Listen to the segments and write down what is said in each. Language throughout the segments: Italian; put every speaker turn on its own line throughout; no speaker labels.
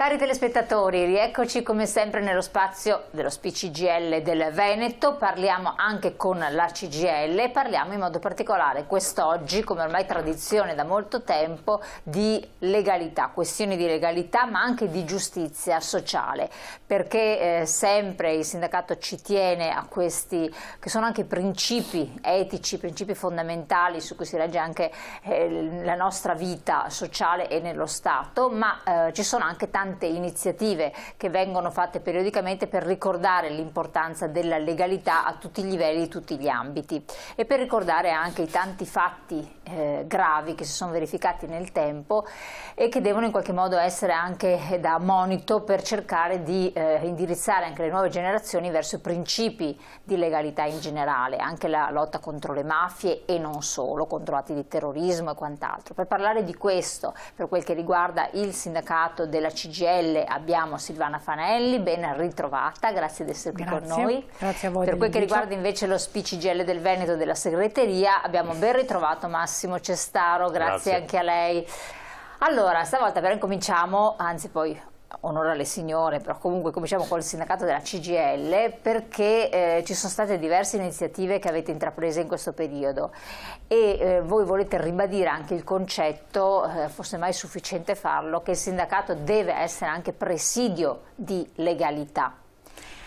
Cari telespettatori, rieccoci come sempre nello spazio dello SPI-CGIL del Veneto. Parliamo anche con la CGIL e parliamo in modo particolare quest'oggi, come ormai tradizione da molto tempo, di legalità, questioni di legalità ma anche di giustizia sociale, perché sempre il sindacato ci tiene a questi che sono anche principi etici, principi fondamentali su cui si regge anche la nostra vita sociale e nello Stato, ma ci sono anche tante iniziative che vengono fatte periodicamente per ricordare l'importanza della legalità a tutti i livelli, tutti gli ambiti, e per ricordare anche i tanti fatti gravi che si sono verificati nel tempo e che devono in qualche modo essere anche da monito per cercare di indirizzare anche le nuove generazioni verso i principi di legalità in generale, anche la lotta contro le mafie e non solo, contro atti di terrorismo e quant'altro. Per parlare di questo, per quel che riguarda il sindacato della CGIL, abbiamo Silvana Fanelli, ben ritrovata, grazie di essere qui con noi.
Grazie a voi.
Per quel che riguarda invece lo SPI-CGIL del Veneto della segreteria, abbiamo ben ritrovato Massimo Cestaro, grazie anche a lei. Allora, stavolta però incominciamo, anzi poi onore alle signore, però comunque cominciamo col sindacato della CGIL, perché ci sono state diverse iniziative che avete intrapreso in questo periodo e voi volete ribadire anche il concetto, forse mai sufficiente farlo, che il sindacato deve essere anche presidio di legalità,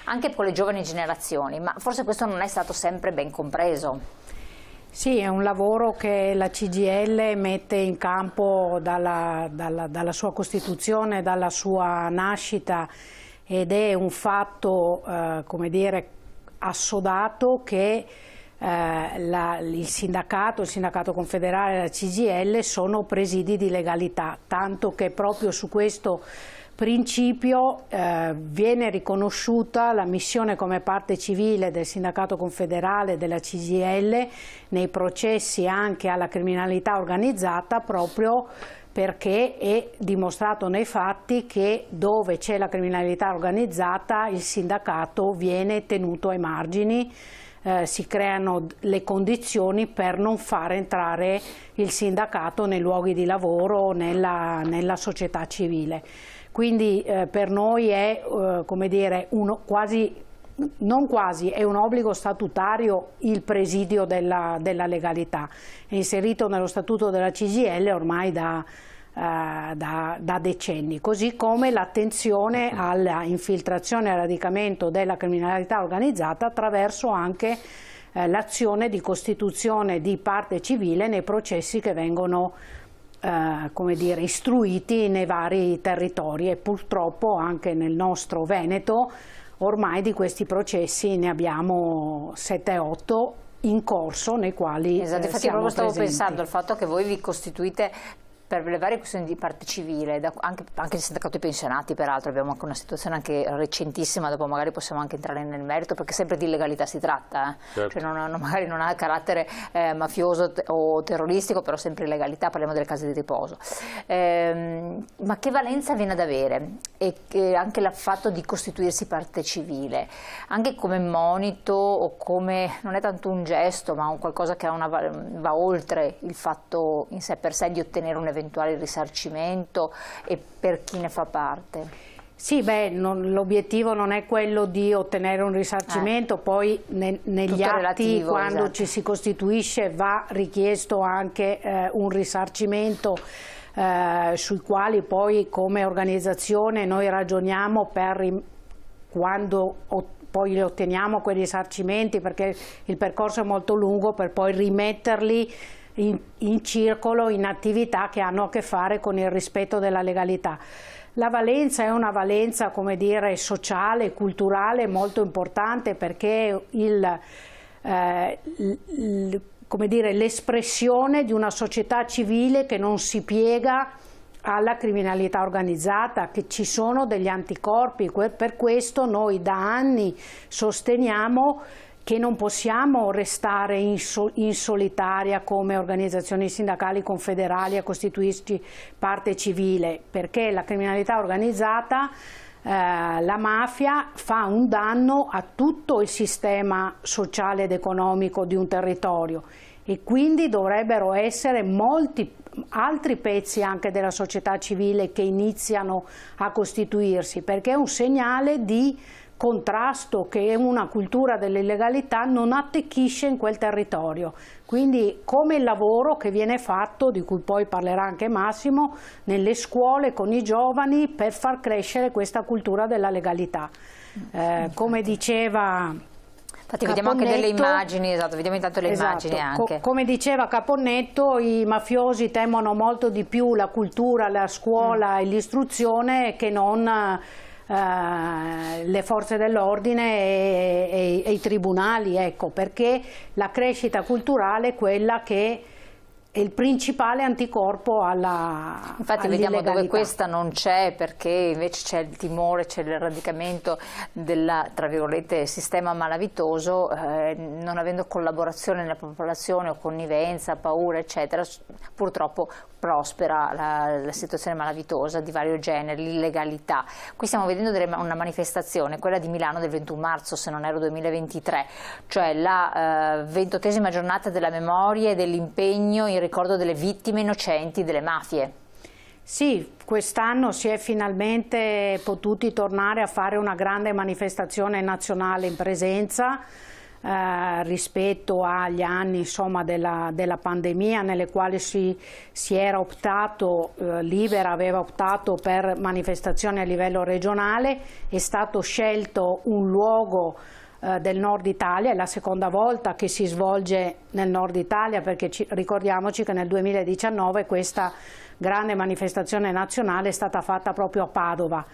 anche con le giovani generazioni, ma forse questo non è stato sempre ben compreso.
Sì, è un lavoro che la CGIL mette in campo dalla sua costituzione, dalla sua nascita, ed è un fatto, come dire, assodato che il sindacato confederale e la CGIL sono presidi di legalità, tanto che proprio su questo principio viene riconosciuta la missione come parte civile del sindacato confederale e della CGIL nei processi anche alla criminalità organizzata, proprio perché è dimostrato nei fatti che dove c'è la criminalità organizzata il sindacato viene tenuto ai margini. Si creano le condizioni per non far entrare il sindacato nei luoghi di lavoro, nella società civile. Quindi per noi è, come dire, è un obbligo statutario il presidio della legalità. È inserito nello statuto della CGIL ormai da decenni, così come l'attenzione alla infiltrazione e al radicamento della criminalità organizzata attraverso anche l'azione di costituzione di parte civile nei processi che vengono come dire, istruiti nei vari territori, e purtroppo anche nel nostro Veneto ormai di questi processi ne abbiamo 7-8 in corso, nei quali
esatto, infatti proprio stavo pensando al fatto che voi vi costituite per le varie questioni di parte civile, anche il sindacato dei pensionati peraltro, abbiamo anche una situazione anche recentissima, dopo magari possiamo anche entrare nel merito, perché sempre di illegalità si tratta, certo. Cioè magari non ha carattere mafioso o terroristico, però sempre illegalità, parliamo delle case di riposo. Ma che valenza viene ad avere? E anche il fatto di costituirsi parte civile, anche come monito o come, non è tanto un gesto, ma un qualcosa che va oltre il fatto in sé per sé di ottenere un eventuale risarcimento, e per chi ne fa parte?
Sì, l'obiettivo non è quello di ottenere un risarcimento, poi negli atti relativo, quando esatto. Ci si costituisce va richiesto anche un risarcimento sui quali poi come organizzazione noi ragioniamo per quando poi li otteniamo quei risarcimenti, perché il percorso è molto lungo, per poi rimetterli in circolo, in attività che hanno a che fare con il rispetto della legalità. La valenza è una valenza, come dire, sociale, culturale molto importante, perché come dire, l'espressione di una società civile che non si piega alla criminalità organizzata, che ci sono degli anticorpi. Per questo noi da anni sosteniamo che non possiamo restare in solitaria come organizzazioni sindacali confederali a costituirci parte civile, perché la criminalità organizzata, la mafia, fa un danno a tutto il sistema sociale ed economico di un territorio, e quindi dovrebbero essere altri pezzi anche della società civile che iniziano a costituirsi, perché è un segnale di contrasto che una cultura dell'illegalità non attecchisce in quel territorio. Quindi come il lavoro che viene fatto, di cui poi parlerà anche Massimo, nelle scuole con i giovani per far crescere questa cultura della legalità. Come diceva
Infatti vediamo anche delle immagini, esatto, vediamo intanto le immagini anche.
Come diceva Caponnetto, i mafiosi temono molto di più la cultura, la scuola e l'istruzione che non le forze dell'ordine e i tribunali, ecco, perché la crescita culturale è quella che è il principale anticorpo all'illegalità.
Infatti vediamo dove questa non c'è, perché invece c'è il timore, c'è il radicamento del, tra virgolette, sistema malavitoso, non avendo collaborazione nella popolazione o connivenza, paura eccetera, purtroppo prospera la situazione malavitosa di vario genere, l'illegalità. Qui stiamo vedendo una manifestazione, quella di Milano del 21 marzo, se non erro 2023, cioè la 28ª giornata della memoria e dell'impegno in ricordo delle vittime innocenti delle mafie.
Sì, quest'anno si è finalmente potuti tornare a fare una grande manifestazione nazionale in presenza rispetto agli anni, insomma, della pandemia, nelle quali si era optato, Libera aveva optato per manifestazioni a livello regionale. È stato scelto un luogo del nord Italia, è la seconda volta che si svolge nel nord Italia, perché ricordiamoci che nel 2019 questa grande manifestazione nazionale è stata fatta proprio a Padova.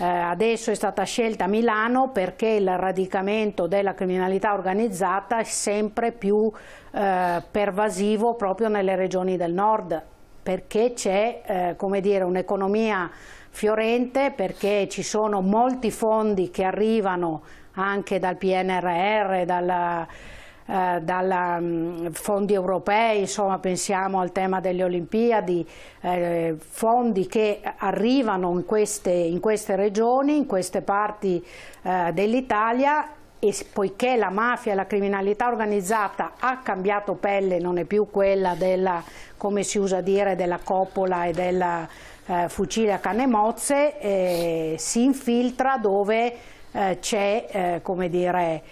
Adesso è stata scelta Milano perché il radicamento della criminalità organizzata è sempre più pervasivo proprio nelle regioni del nord, perché c'è come dire, un'economia fiorente, perché ci sono molti fondi che arrivano anche dal PNRR, dai fondi europei, insomma pensiamo al tema delle Olimpiadi, fondi che arrivano in queste regioni, in queste parti dell'Italia, e poiché la mafia e la criminalità organizzata ha cambiato pelle, non è più quella della, come si usa dire, della coppola e del fucile a canne mozze, si infiltra dove c'è come dire,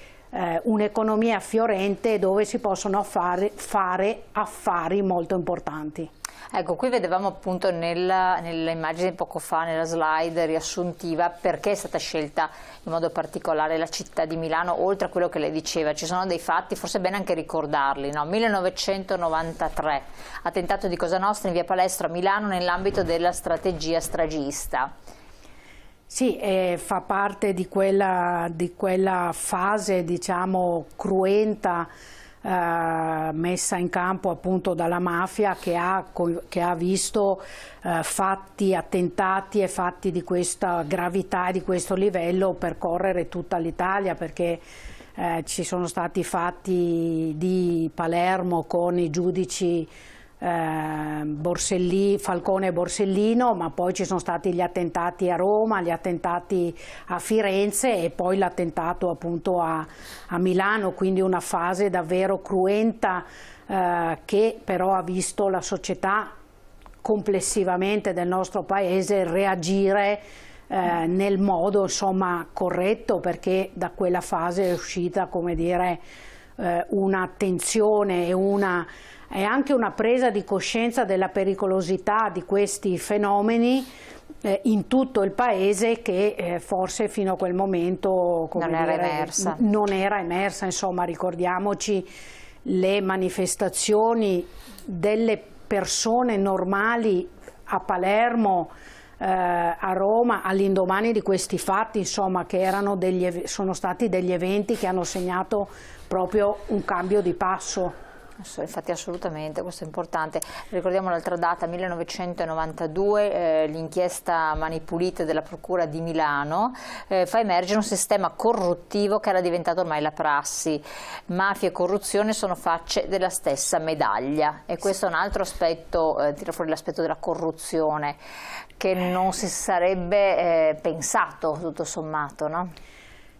un'economia fiorente dove si possono fare affari molto importanti.
Ecco, qui vedevamo appunto nell'immagine poco fa, nella slide riassuntiva, perché è stata scelta in modo particolare la città di Milano, oltre a quello che lei diceva. Ci sono dei fatti, forse è bene anche ricordarli, no? 1993, attentato di Cosa Nostra in via Palestro a Milano nell'ambito della strategia stragista.
Sì, fa parte di quella fase, diciamo, cruenta messa in campo appunto dalla mafia, che ha visto fatti, attentati e fatti di questa gravità e di questo livello percorrere tutta l'Italia, perché ci sono stati fatti di Palermo con i giudici Falcone e Borsellino, ma poi ci sono stati gli attentati a Roma, gli attentati a Firenze e poi l'attentato appunto a Milano, quindi una fase davvero cruenta che però ha visto la società complessivamente del nostro paese reagire nel modo, insomma, corretto, perché da quella fase è uscita, come dire, un'attenzione e anche una presa di coscienza della pericolosità di questi fenomeni in tutto il paese, che forse fino a quel momento non era emersa. Insomma, ricordiamoci le manifestazioni delle persone normali a Palermo, a Roma, all'indomani di questi fatti, insomma, che sono stati degli eventi che hanno segnato proprio un cambio di passo.
Infatti assolutamente, questo è importante. Ricordiamo l'altra data, 1992, l'inchiesta Mani Pulite della Procura di Milano fa emergere un sistema corruttivo che era diventato ormai la prassi. Mafia e corruzione sono facce della stessa medaglia, e questo è un altro aspetto, tira fuori l'aspetto della corruzione, che non si sarebbe pensato tutto sommato, no?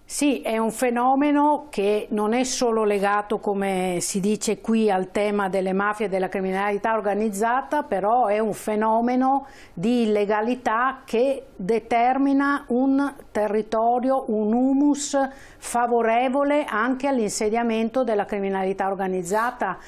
Sì, è un fenomeno che non è solo legato, come si dice qui, al tema delle mafie e della criminalità organizzata, però è un fenomeno di illegalità che determina un territorio, un humus favorevole anche all'insediamento della criminalità organizzata.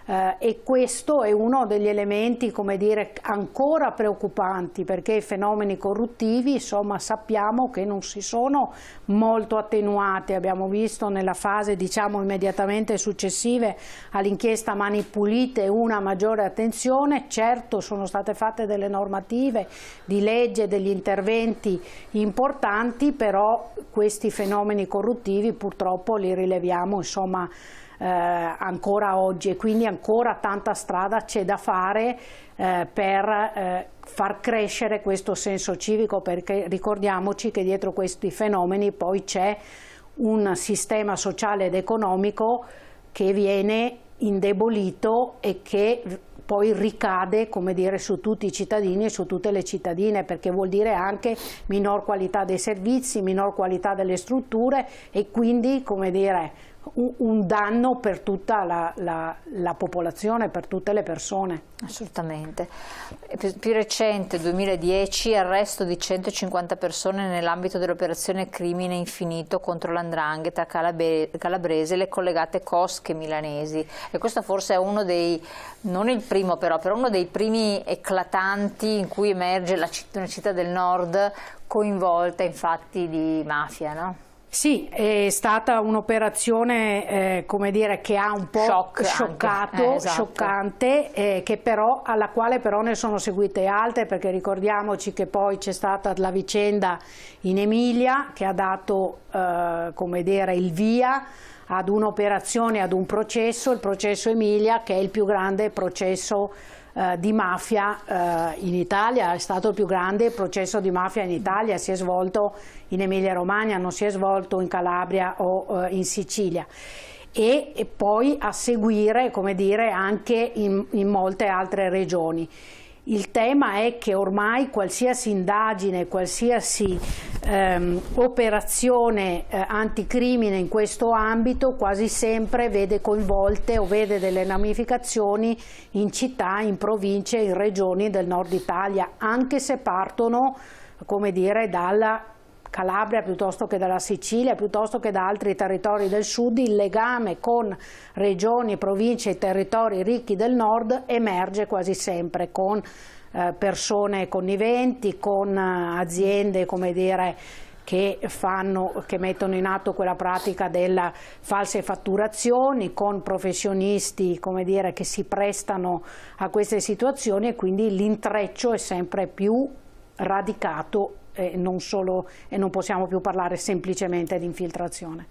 E questo è uno degli elementi, come dire, ancora preoccupanti, perché i fenomeni corruttivi, insomma, sappiamo che non si sono molto attenuati. Abbiamo visto nella fase, diciamo, immediatamente successive all'inchiesta Mani Pulite una maggiore attenzione. Certo, sono state fatte delle normative di legge, degli interventi importanti, però questi fenomeni corruttivi purtroppo li rileviamo, insomma, ancora oggi, e quindi ancora tanta strada c'è da fare per far crescere questo senso civico, perché ricordiamoci che dietro questi fenomeni poi c'è un sistema sociale ed economico che viene indebolito e che poi ricade, come dire, su tutti i cittadini e su tutte le cittadine, perché vuol dire anche minor qualità dei servizi, minor qualità delle strutture e quindi, come dire, un danno per tutta la popolazione, per tutte le persone.
Assolutamente. Più recente, 2010, arresto di 150 persone nell'ambito dell'operazione Crimine Infinito contro l''ndrangheta calabrese e le collegate cosche milanesi. E questo forse è uno dei, non il primo però uno dei primi eclatanti in cui emerge una città del nord coinvolta in fatti di mafia, no?
Sì, è stata un'operazione, come dire, che ha un po' scioccato,
esatto.
Scioccante, alla quale però ne sono seguite altre, perché ricordiamoci che poi c'è stata la vicenda in Emilia che ha dato, come dire, il via ad un'operazione, ad un processo, il processo Emilia, che è il più grande processo di mafia in Italia. È stato il più grande processo di mafia in Italia, si è svolto in Emilia-Romagna, non si è svolto in Calabria o in Sicilia, e poi a seguire, come dire, anche in molte altre regioni. Il tema è che ormai qualsiasi indagine, qualsiasi operazione anticrimine in questo ambito quasi sempre vede coinvolte o vede delle ramificazioni in città, in province, in regioni del nord Italia, anche se partono, come dire, dalla Calabria piuttosto che dalla Sicilia, piuttosto che da altri territori del sud. Il legame con regioni, province e territori ricchi del nord emerge quasi sempre con persone conniventi, con aziende, come dire, che mettono in atto quella pratica delle false fatturazioni, con professionisti, come dire, che si prestano a queste situazioni, e quindi l'intreccio è sempre più radicato e non possiamo più parlare semplicemente di infiltrazione.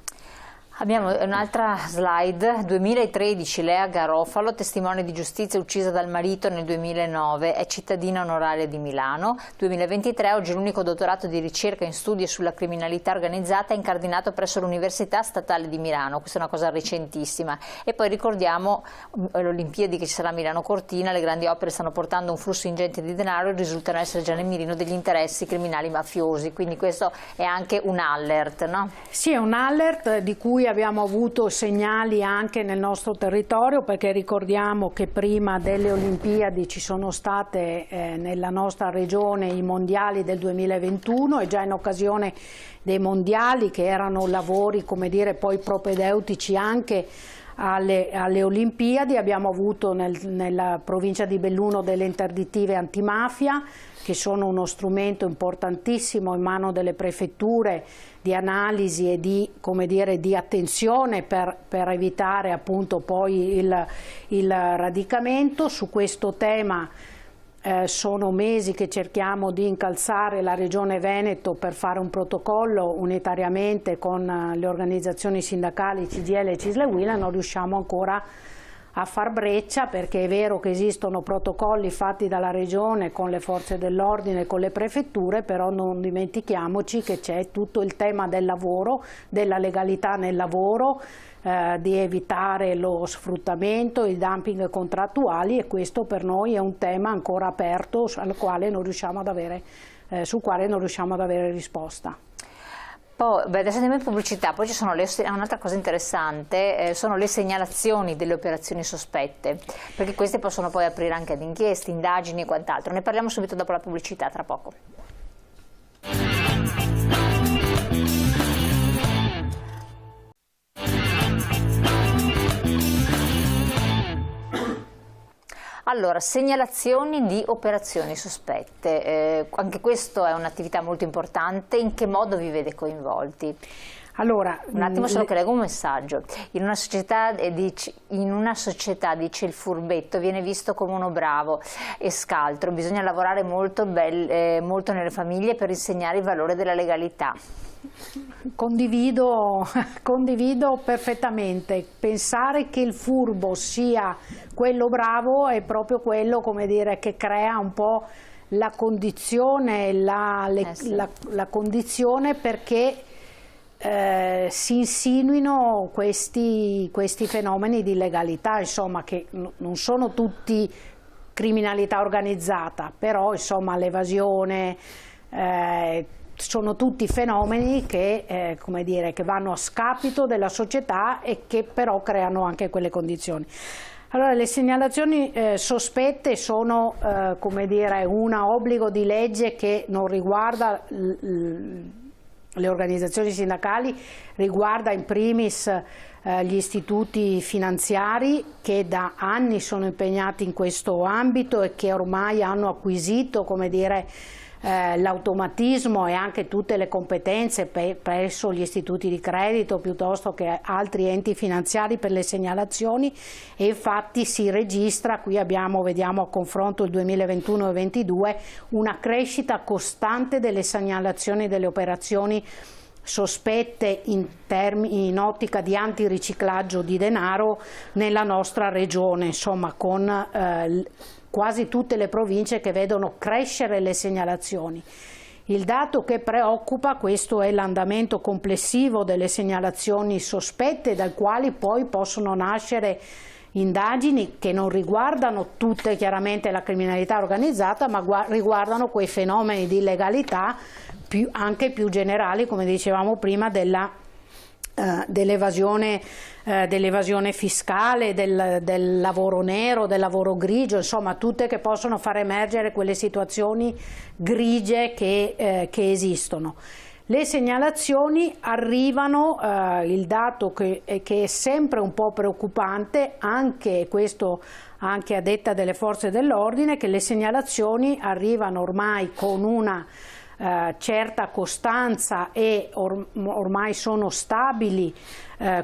Abbiamo un'altra slide. 2013, Lea Garofalo, testimone di giustizia uccisa dal marito nel 2009, è cittadina onoraria di Milano. 2023, oggi l'unico dottorato di ricerca in studi sulla criminalità organizzata è incardinato presso l'Università Statale di Milano. Questa è una cosa recentissima. E poi ricordiamo le Olimpiadi che ci sarà a Milano Cortina, le grandi opere stanno portando un flusso ingente di denaro e risultano essere già nel mirino degli interessi criminali mafiosi, quindi questo è anche un alert, no?
Sì, è un alert di cui abbiamo avuto segnali anche nel nostro territorio, perché ricordiamo che prima delle Olimpiadi ci sono state nella nostra regione i mondiali del 2021, e già in occasione dei mondiali, che erano lavori, come dire, poi propedeutici anche alle Olimpiadi, abbiamo avuto nella provincia di Belluno delle interdittive antimafia, che sono uno strumento importantissimo in mano delle prefetture di analisi e di, come dire, di attenzione per evitare appunto poi il radicamento. Su questo tema sono mesi che cerchiamo di incalzare la Regione Veneto per fare un protocollo unitariamente con le organizzazioni sindacali CGIL e CISL e UIL, non riusciamo ancora a far breccia, perché è vero che esistono protocolli fatti dalla Regione con le forze dell'ordine, con le prefetture, però non dimentichiamoci che c'è tutto il tema del lavoro, della legalità nel lavoro, di evitare lo sfruttamento, i dumping contrattuali, e questo per noi è un tema ancora aperto sul quale non riusciamo ad avere risposta.
Poi, adesso andiamo in pubblicità, poi ci sono un'altra cosa interessante, sono le segnalazioni delle operazioni sospette, perché queste possono poi aprire anche ad inchieste, indagini e quant'altro. Ne parliamo subito dopo la pubblicità, tra poco. Allora, segnalazioni di operazioni sospette, anche questo è un'attività molto importante. In che modo vi vede coinvolti?
Allora,
un attimo solo che leggo un messaggio. In una società, dice il furbetto, viene visto come uno bravo e scaltro, bisogna lavorare molto nelle famiglie per insegnare il valore della legalità.
Condivido perfettamente. Pensare che il furbo sia quello bravo è proprio quello, come dire, che crea un po' la condizione, la condizione perché si insinuino questi fenomeni di illegalità, insomma, che non sono tutti criminalità organizzata, però insomma l'evasione, sono tutti fenomeni che, come dire, che vanno a scapito della società e che però creano anche quelle condizioni. Allora, le segnalazioni sospette sono, come dire, un obbligo di legge che non riguarda le organizzazioni sindacali, riguarda in primis gli istituti finanziari che da anni sono impegnati in questo ambito e che ormai hanno acquisito, come dire, l'automatismo e anche tutte le competenze presso gli istituti di credito piuttosto che altri enti finanziari per le segnalazioni, e infatti si registra, qui vediamo a confronto il 2021 e 2022, una crescita costante delle segnalazioni delle operazioni sospette in ottica di antiriciclaggio di denaro nella nostra regione, insomma, con quasi tutte le province che vedono crescere le segnalazioni. Il dato che preoccupa, questo è l'andamento complessivo delle segnalazioni sospette, dal quali poi possono nascere indagini che non riguardano tutte chiaramente la criminalità organizzata, ma riguardano quei fenomeni di illegalità anche più generali, come dicevamo prima, dell'evasione fiscale, del lavoro nero, del lavoro grigio, insomma tutte che possono far emergere quelle situazioni grigie che esistono. Le segnalazioni arrivano, il dato che è sempre un po' preoccupante, anche questo anche a detta delle forze dell'ordine, che le segnalazioni arrivano ormai con una certa costanza e ormai sono stabili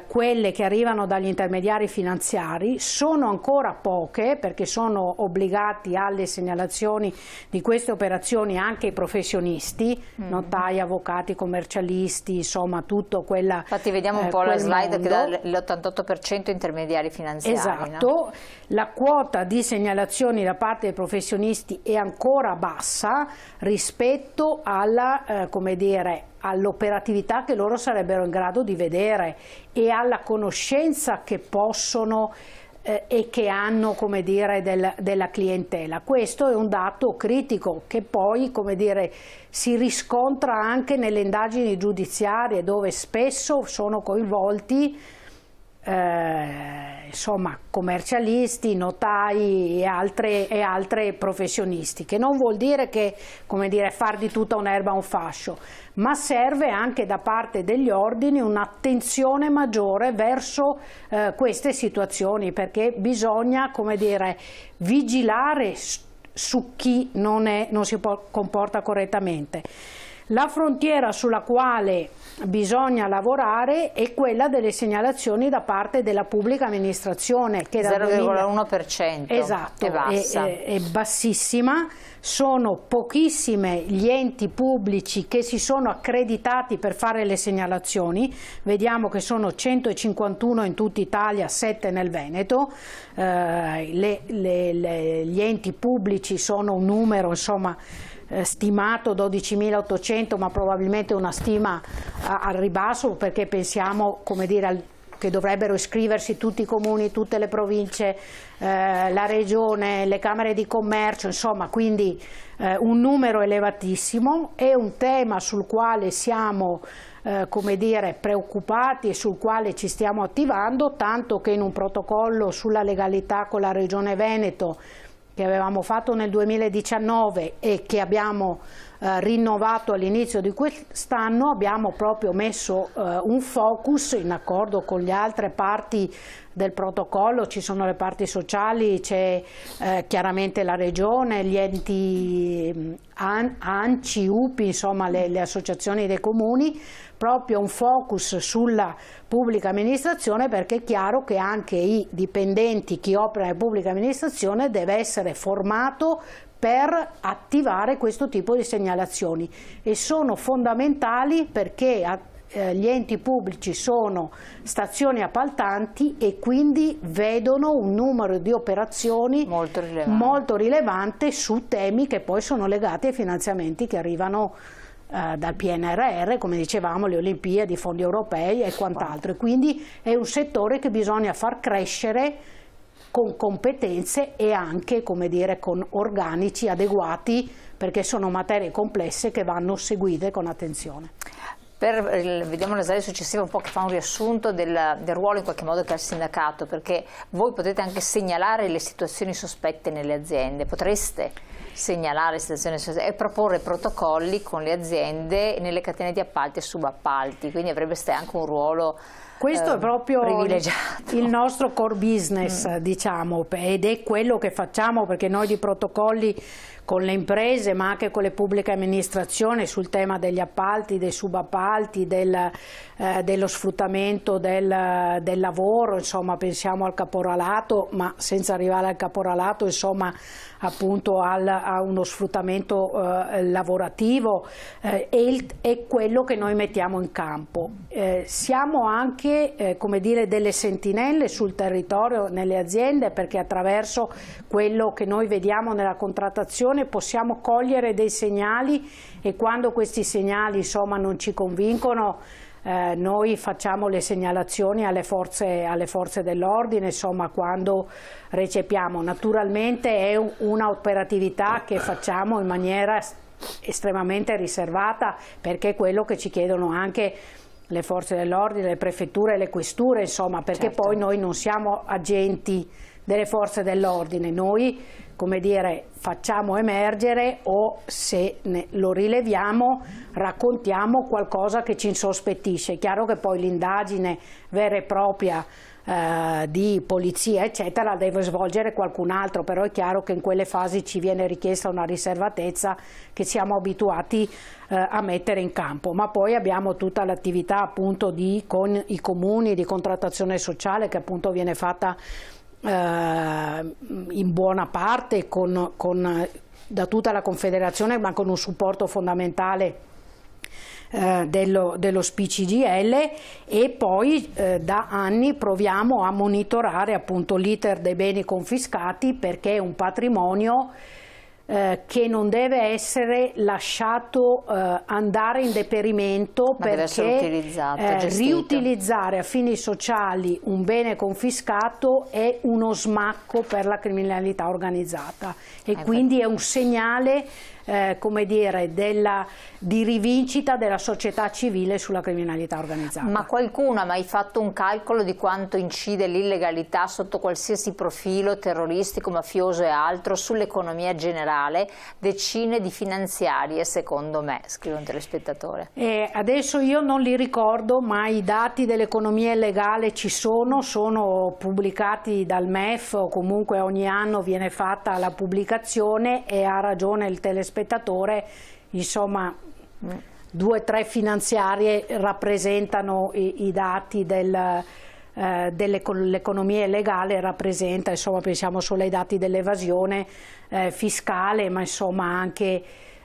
quelle che arrivano dagli intermediari finanziari. Sono ancora poche perché sono obbligati alle segnalazioni di queste operazioni anche i professionisti, notai, avvocati, commercialisti, insomma tutto quella. Infatti vediamo un po' la slide
che dà l'88% intermediari finanziari.
Esatto, no? La quota di segnalazioni da parte dei professionisti è ancora bassa rispetto alla, come dire, all'operatività che loro sarebbero in grado di vedere e alla conoscenza che possono e che hanno, come dire, della clientela. Questo è un dato critico che poi, come dire, si riscontra anche nelle indagini giudiziarie, dove spesso sono coinvolti insomma commercialisti, notai e altre professionisti, che non vuol dire che, come dire, far di tutta un'erba un fascio, ma serve anche da parte degli ordini un'attenzione maggiore verso queste situazioni, perché bisogna, come dire, vigilare su chi non si comporta correttamente. La frontiera sulla quale bisogna lavorare è quella delle segnalazioni da parte della pubblica amministrazione, che
0,1%,
esatto, è bassissima. Sono pochissime gli enti pubblici che si sono accreditati per fare le segnalazioni, vediamo che sono 151 in tutta Italia, 7 nel Veneto. Gli enti pubblici sono un numero, insomma, stimato 12.800, ma probabilmente una stima al ribasso, perché pensiamo, come dire, che dovrebbero iscriversi tutti i comuni, tutte le province, la regione, le camere di commercio, insomma, quindi un numero elevatissimo. È un tema sul quale siamo come dire, preoccupati e sul quale ci stiamo attivando, tanto che in un protocollo sulla legalità con la Regione Veneto che avevamo fatto nel 2019 e che abbiamo rinnovato all'inizio di quest'anno, abbiamo proprio messo un focus in accordo con le altre parti del protocollo. Ci sono le parti sociali, c'è chiaramente la Regione, gli enti ANCI, UPI, insomma le associazioni dei comuni, proprio un focus sulla pubblica amministrazione, perché è chiaro che anche i dipendenti, chi opera nella pubblica amministrazione, deve essere formato per attivare questo tipo di segnalazioni, e sono fondamentali perché gli enti pubblici sono stazioni appaltanti e quindi vedono un numero di operazioni molto rilevante su temi che poi sono legati ai finanziamenti che arrivano dal PNRR, come dicevamo, le Olimpiadi, i fondi europei e quant'altro. Quindi è un settore che bisogna far crescere con competenze e anche, come dire, con organici adeguati, perché sono materie complesse che vanno seguite con attenzione.
Vediamo la slide successiva un po' che fa un riassunto del ruolo in qualche modo che ha il sindacato, perché voi potete anche segnalare le situazioni sospette nelle aziende, potreste segnalare situazioni sospette e proporre protocolli con le aziende nelle catene di appalti e subappalti, quindi avreste anche un ruolo
questo è proprio
privilegiato.
Il nostro core business, diciamo, ed è quello che facciamo, perché noi di protocolli con le imprese ma anche con le pubbliche amministrazioni sul tema degli appalti, dei subappalti, dello sfruttamento del lavoro, insomma pensiamo al caporalato, ma senza arrivare al caporalato, insomma appunto a uno sfruttamento lavorativo, è quello che noi mettiamo in campo. Siamo anche come dire, delle sentinelle sul territorio, nelle aziende, perché attraverso quello che noi vediamo nella contrattazione possiamo cogliere dei segnali, e quando questi segnali insomma non ci convincono noi facciamo le segnalazioni alle forze dell'ordine, insomma, quando recepiamo. Naturalmente è un'operatività che facciamo in maniera estremamente riservata, perché è quello che ci chiedono anche le forze dell'ordine, le prefetture e le questure, insomma, perché certo, poi noi non siamo agenti delle forze dell'ordine, noi, come dire, facciamo emergere, o se lo rileviamo raccontiamo qualcosa che ci insospettisce. È chiaro che poi l'indagine vera e propria di polizia eccetera deve svolgere qualcun altro, però è chiaro che in quelle fasi ci viene richiesta una riservatezza che siamo abituati a mettere in campo. Ma poi abbiamo tutta l'attività appunto con i comuni di contrattazione sociale, che appunto viene fatta in buona parte da tutta la Confederazione, ma con un supporto fondamentale dello SPI-CGIL, e poi da anni proviamo a monitorare appunto l'iter dei beni confiscati, perché è un patrimonio che non deve essere lasciato andare in deperimento, ma perché riutilizzare a fini sociali un bene confiscato è uno smacco per la criminalità organizzata, e quindi è un segnale come dire, di rivincita della società civile sulla criminalità organizzata.
Ma qualcuno ha mai fatto un calcolo di quanto incide l'illegalità sotto qualsiasi profilo terroristico, mafioso e altro sull'economia generale? Decine di finanziarie, secondo me, scrive un telespettatore.
Adesso io non li ricordo, ma i dati dell'economia illegale ci sono pubblicati dal MEF, o comunque ogni anno viene fatta la pubblicazione, e ha ragione il telespettatore, insomma 2 o 3 finanziarie rappresentano i dati dell'economia illegale, rappresenta, insomma, pensiamo solo ai dati dell'evasione fiscale, ma insomma anche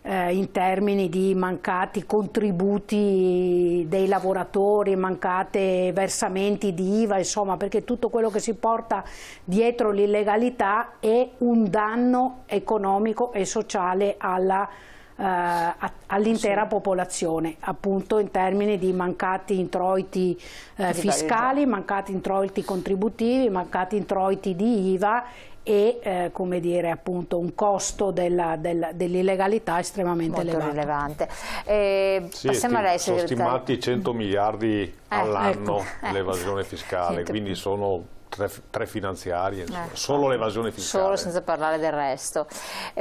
in termini di mancati contributi dei lavoratori, mancati versamenti di IVA, insomma, perché tutto quello che si porta dietro l'illegalità è un danno economico e sociale alla all'intera popolazione, appunto in termini di mancati introiti fiscali, mancati introiti contributivi, mancati introiti di IVA e come dire, appunto un costo dell'illegalità estremamente
molto
elevato.
Rilevante.
Sì,
passiamo a lei,
sono stimati 100 miliardi all'anno
ecco.
l'evasione fiscale, quindi sono tre finanziarie, solo l'evasione fiscale.
Solo, senza parlare del resto.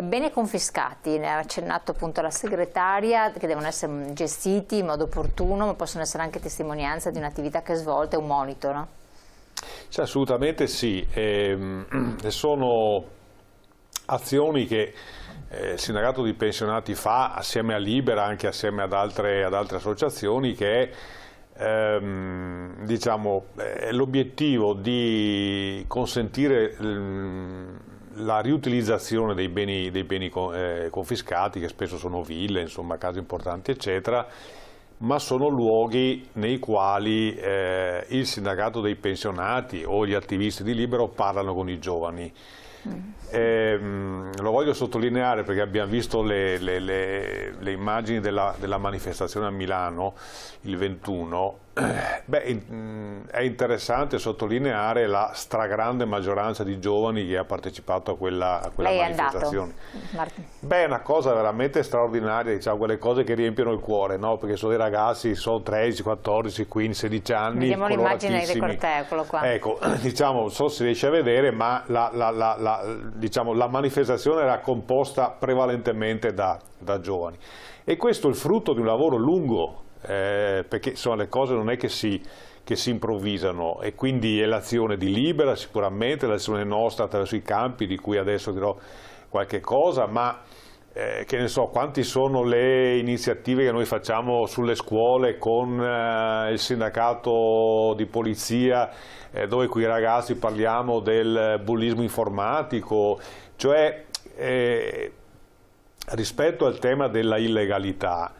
Beni confiscati, ne ha accennato appunto la segretaria, che devono essere gestiti in modo opportuno, ma possono essere anche testimonianza di un'attività che è svolta, un monito, no?
Cioè, assolutamente sì, sono azioni che il sindacato di pensionati fa assieme a Libera, anche assieme ad altre associazioni, che diciamo, è l'obiettivo di consentire la riutilizzazione dei beni confiscati, che spesso sono ville, insomma case importanti eccetera, ma sono luoghi nei quali il sindacato dei pensionati o gli attivisti di Libero parlano con i giovani. Lo voglio sottolineare perché abbiamo visto le immagini della manifestazione a Milano il 21. È interessante sottolineare la stragrande maggioranza di giovani che ha partecipato a quella manifestazione. È una cosa veramente straordinaria, diciamo, quelle cose che riempiono il cuore, no? Perché sono dei ragazzi, sono 13, 14, 15, 16 anni.
Vediamo l'immagine del corteo, eccolo qua.
Ecco, diciamo, non so se si riesce a vedere, ma diciamo, la manifestazione era composta prevalentemente da giovani. E questo è il frutto di un lavoro lungo, perché insomma le cose non è che si improvvisano, e quindi è l'azione di Libera sicuramente, l'azione nostra attraverso i campi, di cui adesso dirò qualche cosa, ma che ne so, quanti sono le iniziative che noi facciamo sulle scuole con il sindacato di polizia, dove qui ragazzi parliamo del bullismo informatico, cioè rispetto al tema della illegalità.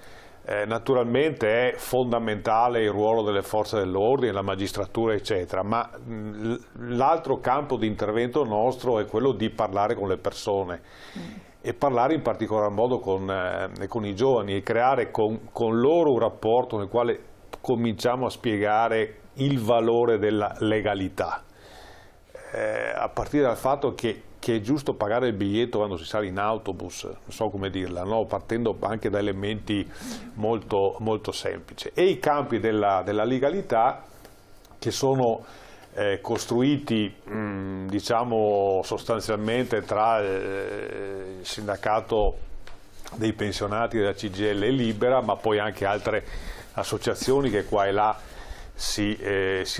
Naturalmente è fondamentale il ruolo delle forze dell'ordine, la magistratura eccetera, ma l'altro campo di intervento nostro è quello di parlare con le persone e parlare in particolar modo con i giovani e creare con loro un rapporto nel quale cominciamo a spiegare il valore della legalità, a partire dal fatto che è giusto pagare il biglietto quando si sale in autobus, non so come dirla, no? Partendo anche da elementi molto, molto semplici. E i campi della legalità, che sono costruiti diciamo sostanzialmente tra il sindacato dei pensionati della CGIL e Libera, ma poi anche altre associazioni che qua e là si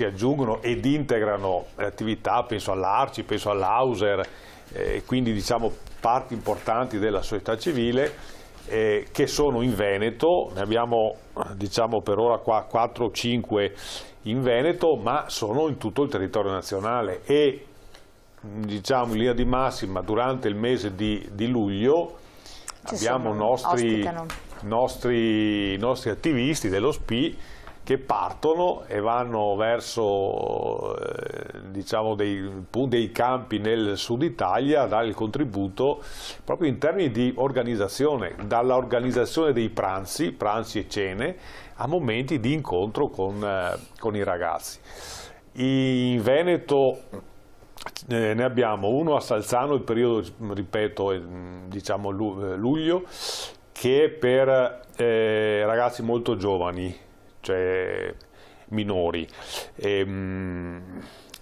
aggiungono ed integrano le attività, penso all'Arci, penso all'Auser, quindi diciamo parti importanti della società civile che sono in Veneto. Ne abbiamo diciamo per ora qua 4 o 5 in Veneto, ma sono in tutto il territorio nazionale, e diciamo in linea di massima durante il mese di luglio abbiamo nostri attivisti dello SPI che partono e vanno verso diciamo dei campi nel sud Italia a dare il contributo proprio in termini di organizzazione, dall'organizzazione dei pranzi e cene a momenti di incontro con i ragazzi. In Veneto ne abbiamo uno a Salzano, il periodo, ripeto, diciamo luglio, che è per ragazzi molto giovani, cioè minori, e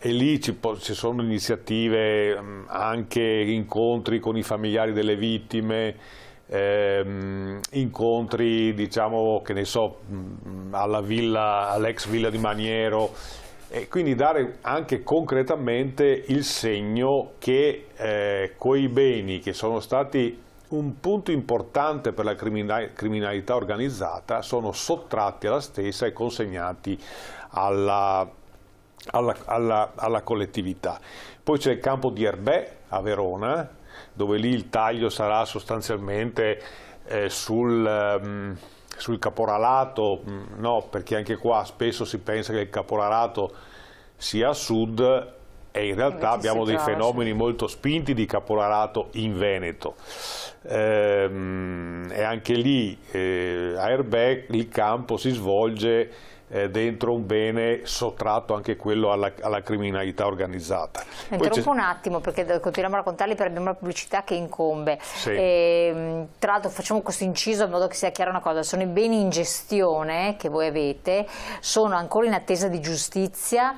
lì ci sono iniziative, anche incontri con i familiari delle vittime, incontri diciamo che ne so all'ex villa di Maniero, e quindi dare anche concretamente il segno che quei beni che sono stati un punto importante per la criminalità organizzata sono sottratti alla stessa e consegnati alla collettività. Poi c'è il campo di Erbè a Verona, dove lì il taglio sarà sostanzialmente sul caporalato, no, perché anche qua spesso si pensa che il caporalato sia a sud, e in realtà abbiamo dei fenomeni molto spinti di caporalato in Veneto. E anche lì a Erbè il campo si svolge dentro un bene sottratto anche quello alla criminalità organizzata.
Mi interrompo un attimo perché continuiamo a raccontarli, perché abbiamo la pubblicità che incombe.
Sì.
Tra l'altro facciamo questo inciso in modo che sia chiara una cosa: sono i beni in gestione che voi avete, sono ancora in attesa di giustizia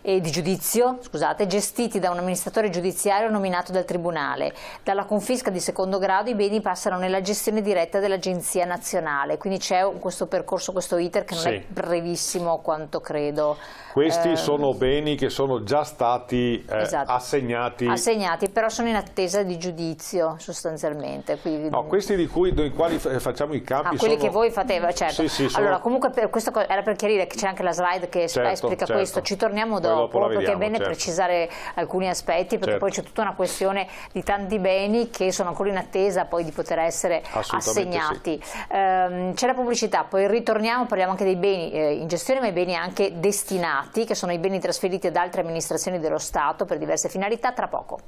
e di giudizio, scusate, gestiti da un amministratore giudiziario nominato dal Tribunale. Dalla confisca di secondo grado i beni passano nella gestione diretta dell'Agenzia Nazionale, quindi c'è questo percorso, questo iter che non è brevissimo quanto credo.
Questi sono beni che sono già stati assegnati,
però sono in attesa di giudizio sostanzialmente. Quindi,
no, questi dei quali facciamo i campi
quelli
sono...
che voi fate, certo.
Sì,
allora comunque questo era per chiarire che c'è anche la slide che esplica questo, ci torniamo dopo perché è bene precisare alcuni aspetti, perché poi c'è tutta una questione di tanti beni che sono ancora in attesa poi di poter essere assegnati. C'è la pubblicità, poi ritorniamo, parliamo anche dei beni in gestione, ma i beni anche destinati, che sono i beni trasferiti ad altre amministrazioni dello Stato per diverse finalità, tra poco.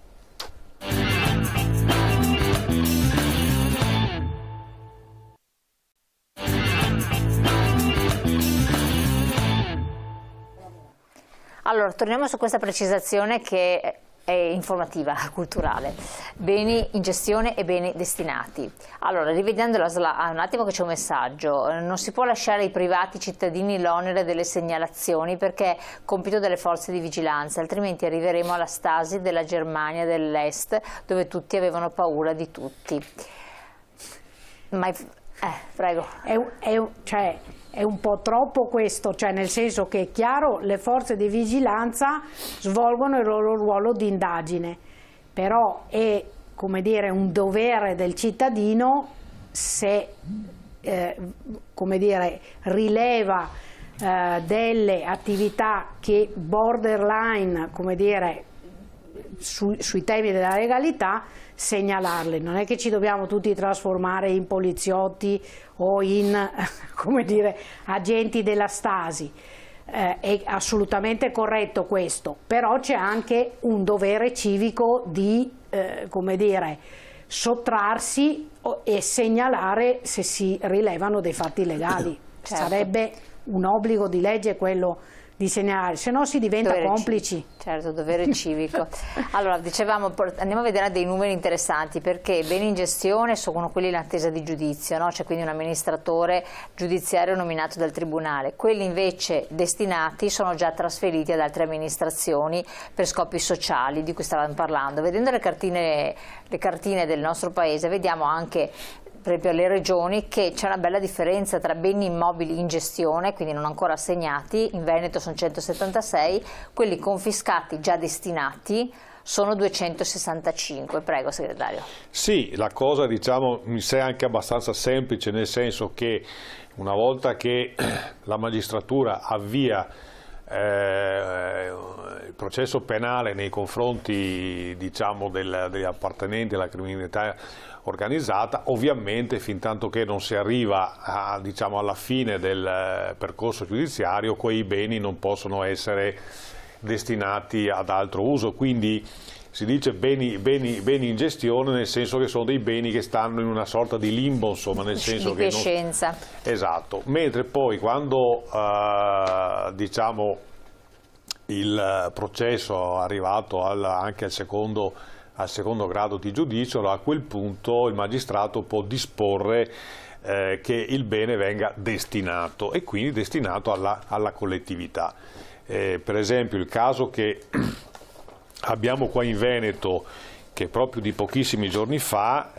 Allora, torniamo su questa precisazione che è informativa, culturale. Beni in gestione e beni destinati. Allora, rivedendo la slide, un attimo che c'è un messaggio, non si può lasciare ai privati cittadini l'onere delle segnalazioni perché è compito delle forze di vigilanza, altrimenti arriveremo alla stasi della Germania dell'Est, dove tutti avevano paura di tutti. Prego.
È un po' troppo questo, cioè nel senso che è chiaro le forze di vigilanza svolgono il loro ruolo di indagine, però è, come dire, un dovere del cittadino, se come dire, rileva delle attività che borderline, come dire, sui temi della legalità, segnalarle. Non è che ci dobbiamo tutti trasformare in poliziotti o in come dire, agenti della Stasi. È assolutamente corretto questo, però c'è anche un dovere civico di come dire, sottrarsi e segnalare se si rilevano dei fatti illegali.
Certo.
Sarebbe un obbligo di legge quello di segnalare, se no si diventa complici.
Certo, dovere civico. Allora, dicevamo, andiamo a vedere dei numeri interessanti, perché beni in gestione sono quelli in attesa di giudizio, no? C'è quindi un amministratore giudiziario nominato dal Tribunale. Quelli invece destinati sono già trasferiti ad altre amministrazioni per scopi sociali, di cui stavamo parlando. Vedendo le cartine del nostro paese, vediamo anche per le regioni che c'è una bella differenza tra beni immobili in gestione, quindi non ancora assegnati, in Veneto sono 176, quelli confiscati già destinati sono 265. Prego, segretario.
Sì, la cosa diciamo mi sembra anche abbastanza semplice, nel senso che una volta che la magistratura avvia il processo penale nei confronti diciamo degli appartenenti alla criminalità organizzata, ovviamente fin tanto che non si arriva diciamo, alla fine del percorso giudiziario, quei beni non possono essere destinati ad altro uso, quindi si dice beni in gestione, nel senso che sono dei beni che stanno in una sorta di limbo, insomma, nel senso che
quiescenza.
Esatto, mentre poi quando diciamo il processo è arrivato anche al secondo grado di giudizio, a quel punto il magistrato può disporre che il bene venga destinato e quindi destinato alla collettività. Per esempio il caso che abbiamo qua in Veneto, che è proprio di pochissimi giorni fa,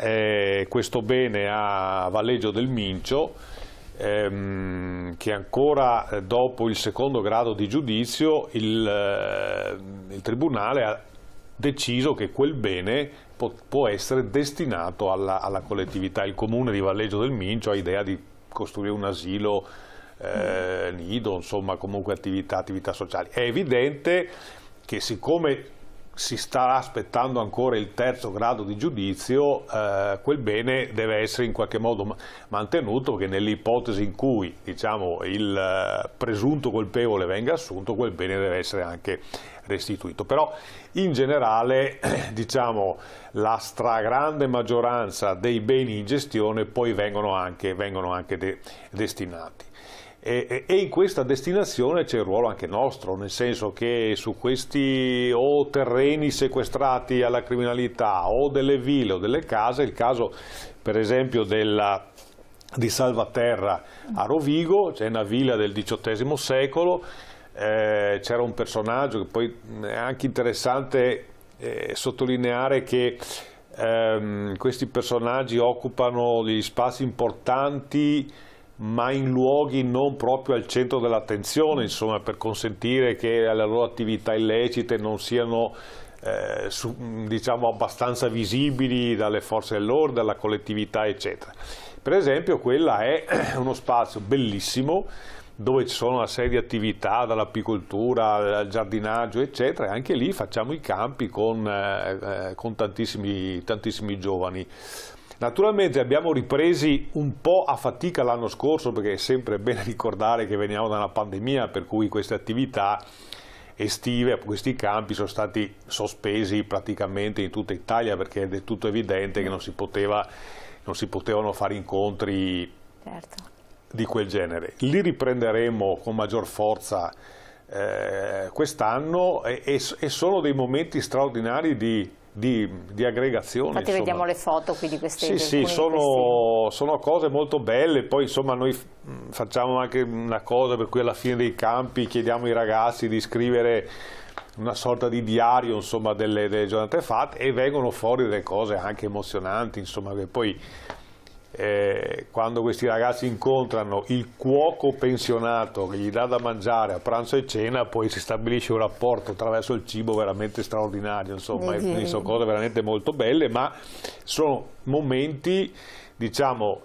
questo bene a Valleggio del Mincio, che ancora dopo il secondo grado di giudizio il Tribunale ha deciso che quel bene può essere destinato alla collettività. Il comune di Valleggio del Mincio ha idea di costruire un asilo nido, insomma comunque attività sociali. È evidente che siccome si sta aspettando ancora il terzo grado di giudizio, quel bene deve essere in qualche modo mantenuto, che nell'ipotesi in cui, diciamo, il presunto colpevole venga assunto, quel bene deve essere anche restituito. Però in generale, diciamo, la stragrande maggioranza dei beni in gestione poi vengono anche destinati. E in questa destinazione c'è il ruolo anche nostro, nel senso che su questi o terreni sequestrati alla criminalità o delle ville o delle case, il caso per esempio di Salvaterra a Rovigo, c'è una villa del XVIII secolo, c'era un personaggio che poi è anche interessante sottolineare che questi personaggi occupano degli spazi importanti ma in luoghi non proprio al centro dell'attenzione, insomma, per consentire che le loro attività illecite non siano diciamo abbastanza visibili dalle forze dell'ordine, dalla collettività, eccetera. Per esempio quella è uno spazio bellissimo dove ci sono una serie di attività, dall'apicoltura al giardinaggio, eccetera, e anche lì facciamo i campi con tantissimi giovani. Naturalmente abbiamo ripresi un po' a fatica l'anno scorso, perché è sempre bene ricordare che veniamo da una pandemia, per cui queste attività estive, questi campi sono stati sospesi praticamente in tutta Italia, perché è del tutto evidente che non si potevano fare incontri di quel genere. Li riprenderemo con maggior forza quest'anno e sono dei momenti straordinari di aggregazione.
Infatti vediamo le foto qui di queste.
Sì, sono cose molto belle. Poi insomma noi facciamo anche una cosa per cui alla fine dei campi chiediamo ai ragazzi di scrivere una sorta di diario, insomma, delle giornate fatte, e vengono fuori delle cose anche emozionanti, insomma, che poi quando questi ragazzi incontrano il cuoco pensionato che gli dà da mangiare a pranzo e cena, poi si stabilisce un rapporto attraverso il cibo veramente straordinario, insomma, e sono cose veramente molto belle, ma sono momenti, diciamo,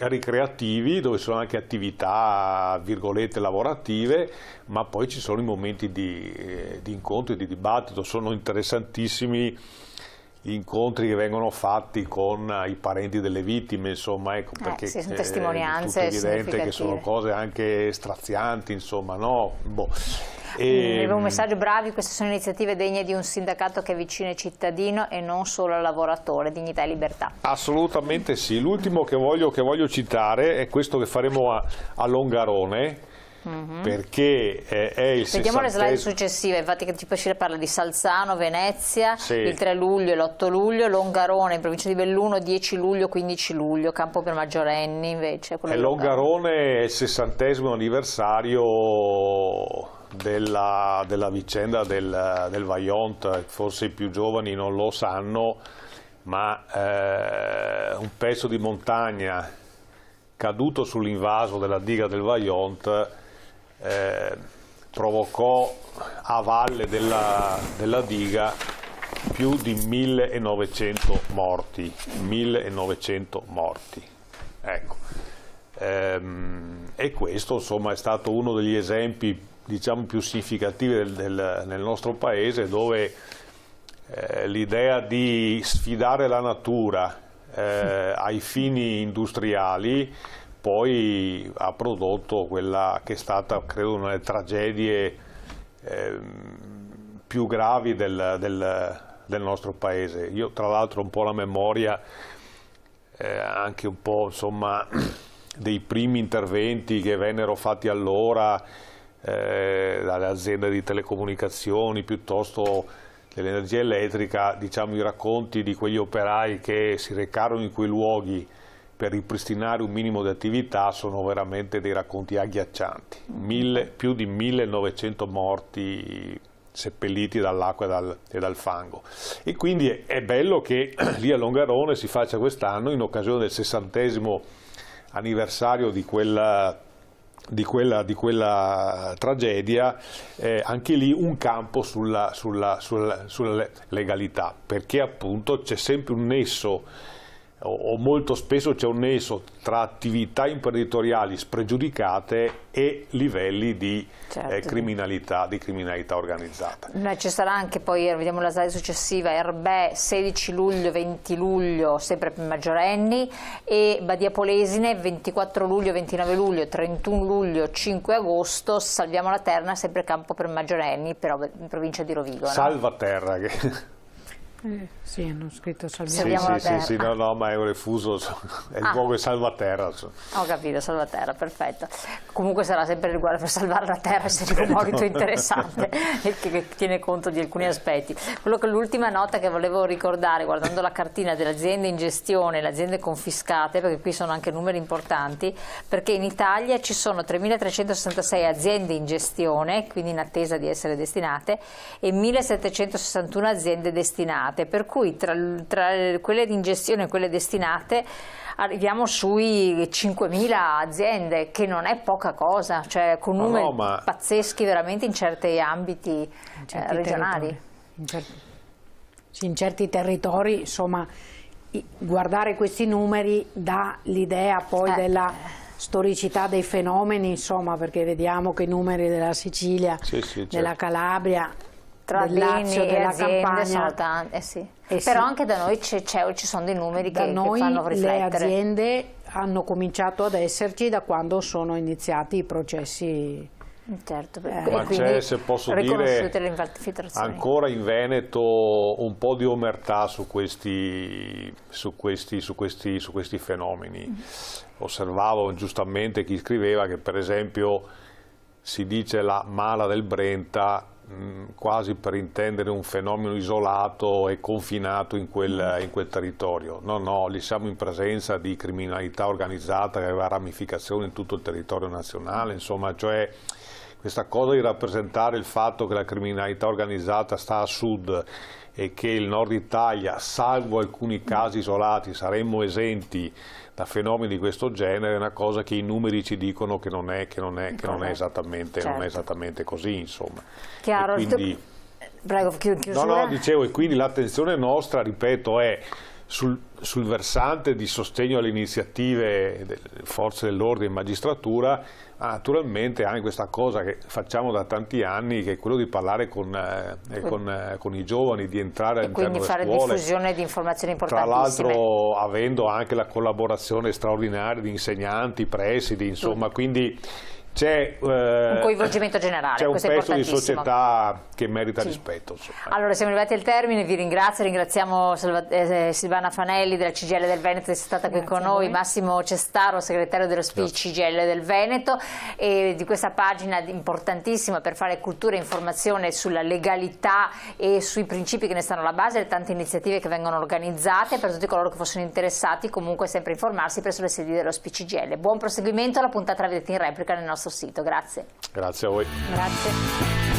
ricreativi, dove sono anche attività, virgolette, lavorative, ma poi ci sono i momenti di incontro e di dibattito. Sono interessantissimi gli incontri che vengono fatti con i parenti delle vittime, insomma, ecco, perché
sono testimonianze
è tutto evidente che sono cose anche strazianti, insomma, no?
Avevo un messaggio: bravi, queste sono iniziative degne di un sindacato che è vicino al cittadino e non solo al lavoratore, dignità e libertà.
Assolutamente sì. L'ultimo che voglio citare è questo che faremo a Longarone, perché è il 60°.
Vediamo le slide successive, infatti, che ci parla di Salzano, Venezia, il 3 luglio e l'8 luglio, Longarone in provincia di Belluno 10 luglio, 15 luglio, campo per maggiorenni invece.
Longarone è il 60° anniversario della vicenda del Vajont. Forse i più giovani non lo sanno, ma un pezzo di montagna caduto sull'invaso della diga del Vajont provocò a valle della diga più di 1900 morti. 1900 morti. Ecco. E questo, insomma, è stato uno degli esempi, diciamo, più significativi nel nostro paese, dove l'idea di sfidare la natura ai fini industriali poi ha prodotto quella che è stata, credo, una delle tragedie più gravi del nostro paese. Io, tra l'altro, ho un po' la memoria anche un po', insomma, dei primi interventi che vennero fatti allora dalle aziende di telecomunicazioni piuttosto dell'energia elettrica. Diciamo, i racconti di quegli operai che si recarono in quei luoghi per ripristinare un minimo di attività sono veramente dei racconti agghiaccianti. Più di 1900 morti seppelliti dall'acqua e dal fango. E quindi è bello che lì a Longarone si faccia quest'anno, in occasione del 60° anniversario di quella tragedia, anche lì un campo sulla legalità, perché appunto c'è sempre un nesso o molto spesso c'è un nesso tra attività imprenditoriali spregiudicate e livelli di criminalità organizzata.
Ci sarà anche poi, vediamo la slide successiva, Erbè 16 luglio, 20 luglio, sempre per maggiorenni, e Badia Polesine 24 luglio, 29 luglio, 31 luglio, 5 agosto, Salviamo la Terra, sempre campo per maggiorenni, però in provincia di Rovigo.
Salvaterra, che...
sì, hanno scritto Salviamo
la Terra. Sì, no, ma è un refuso, è il luogo di Salvaterra.
Ho capito, Salvaterra, perfetto. Comunque sarà sempre riguardo per salvare la terra, se è molto interessante e che tiene conto di alcuni aspetti. L'ultima nota che volevo ricordare, guardando la cartina delle aziende in gestione, le aziende confiscate, perché qui sono anche numeri importanti, perché in Italia ci sono 3.366 aziende in gestione, quindi in attesa di essere destinate, e 1.761 aziende destinate. Per cui tra quelle in gestione e quelle destinate arriviamo sui 5.000 aziende, che non è poca cosa, cioè con numeri pazzeschi veramente in certi ambiti regionali.
In certi territori, insomma, guardare questi numeri dà l'idea poi della storicità dei fenomeni, insomma, perché vediamo che i numeri della Sicilia, della Calabria,
tra beni e aziende sono tanti, però anche da noi ci sono dei numeri che fanno riflettere.
Le aziende hanno cominciato ad esserci da quando sono iniziati i processi.
Certo,
ma c'è, se posso dire, ancora in Veneto un po' di omertà su questi fenomeni. Osservavo giustamente chi scriveva che, per esempio, si dice la mala del Brenta quasi per intendere un fenomeno isolato e confinato in quel territorio. No, lì siamo in presenza di criminalità organizzata che aveva ramificazioni in tutto il territorio nazionale, insomma, cioè questa cosa di rappresentare il fatto che la criminalità organizzata sta a sud e che il nord Italia, salvo alcuni casi isolati, saremmo esenti da fenomeni di questo genere, è una cosa che i numeri ci dicono che non è esattamente così, insomma.
Chiaro.
E quindi,
prego, chiusura.
Dicevo, e quindi l'attenzione nostra, ripeto, è sul versante di sostegno alle iniziative delle forze dell'ordine e magistratura, naturalmente anche questa cosa che facciamo da tanti anni, che è quello di parlare con i giovani, di entrare all'interno delle scuole.
Quindi fare diffusione di informazioni importantissime.
Tra l'altro avendo anche la collaborazione straordinaria di insegnanti, presidi, insomma, quindi c'è
un coinvolgimento generale,
c'è un pezzo di società che merita rispetto. Insomma.
Allora siamo arrivati al termine, vi ringraziamo Silvana Fanelli della CGIL del Veneto, è stata qui con noi, Massimo Cestaro, segretario dello CGIL del Veneto, e di questa pagina importantissima per fare cultura e informazione sulla legalità e sui principi che ne stanno alla base, le tante iniziative che vengono organizzate. Per tutti coloro che fossero interessati, comunque sempre informarsi presso le sedi dello CGIL. Buon proseguimento, la puntata la vedete in replica nel nostro sito. Grazie.
Grazie a voi.
Grazie.